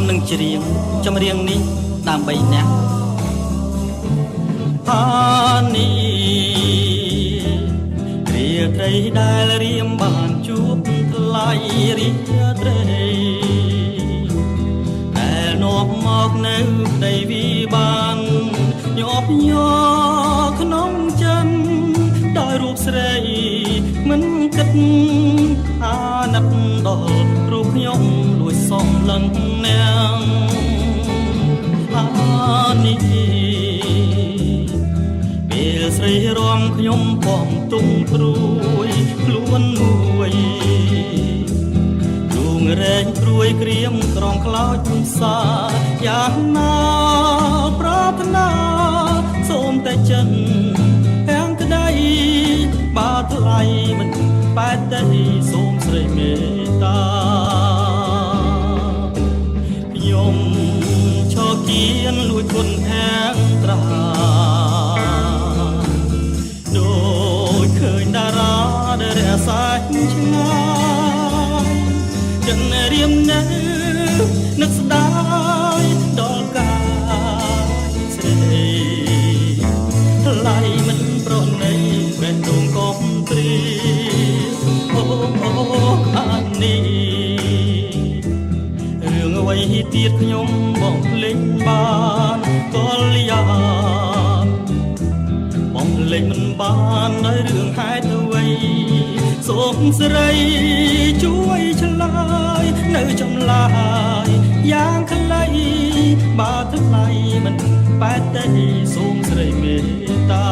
នឹងច្រៀងចម្រៀងនេះដើម្បីអ្នកអានេះរាត្រីដែលរៀមបានជួបថ្លៃរាត្រីដែលនាំមកនៅប្តីវិបានញាប់ញ័រក្នុងចិត្តដោយរូបស្រីមិនគិតអាណិតដល់រូបខ្ញុំលួចសំឡឹងនាងអានេះពេលស្រីរំខ្ញុំបងទុំព្រួយខ្លួនមួយឌួងរែងព្រួយក្រៀមក្រងខ្លោចសាយ៉ាងណាប្រាថ្នាសូមតែចិនទាំងក្តីបាថ្លៃមិនបែកទេសូមស្រីមេត្តាខ្ញុំឈរគៀនលួចគុណទាំងត្រាដូចឃើញតារាដែលរសាច់ឆ្ងាយចិនរៀមនៅនឹកស្ដាយដល់កាយស្រីថ្លៃមិនប្រណីបេះដូងកុំព្រីអូអានេះរឿងអ្វីទៀតខ្ញុំបងលេងបានក៏លៀនបងលេងមិនបានដោយរឿងហេតុអ្វីសូមស្រីជួយឆ្លើយនៅចម្លើយយ៉ាងខ្លីបើថ្លៃមិនបែកទេសូមស្រីមេត្តា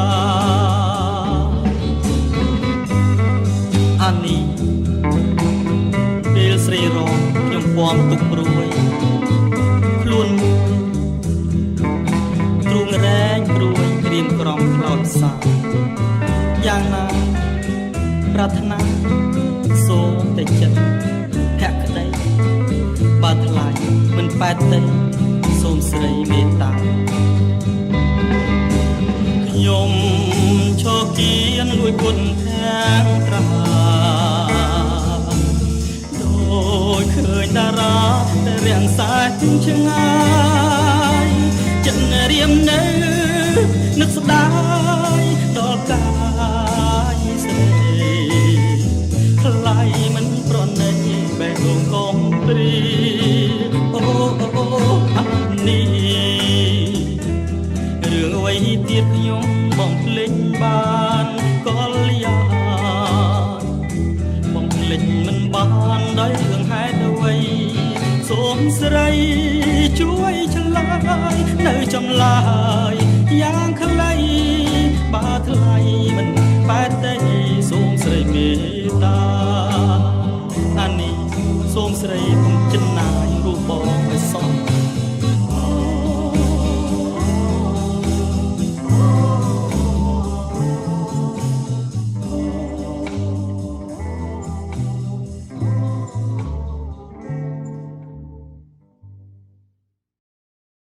អានេះពេលស្រីរងខ្ញុំពំទុកព្រួយខ្លួនមួយទ្រូងរែងព្រួយក្រៀមក្រំខ្លោចសាយ៉ាងណាប្រាថ្នាសូមតែចិត្តភក្តីបើថ្លៃមិនបែកទេសូមស្រីមេត្តាខ្ញុំឈរគៀនលួចគុណទាំងត្រាដូចឃើញតារាដែលរាំងសាច់ឆ្ងាយចិត្តរៀមនៅនឹកស្ដាយដល់កាយស្រីថ្លៃមិនប្រណីបេះដូងកុំព្រីអូអានេះរឿងអ្វីទៀតខ្ញុំបងភ្លេចបានក៏លៀនបងភ្លេចមិនបានដោយរឿងហេតុអ្វីសូមស្រីជួយឆ្លើយនៅចម្លើយយ៉ាងខ្ល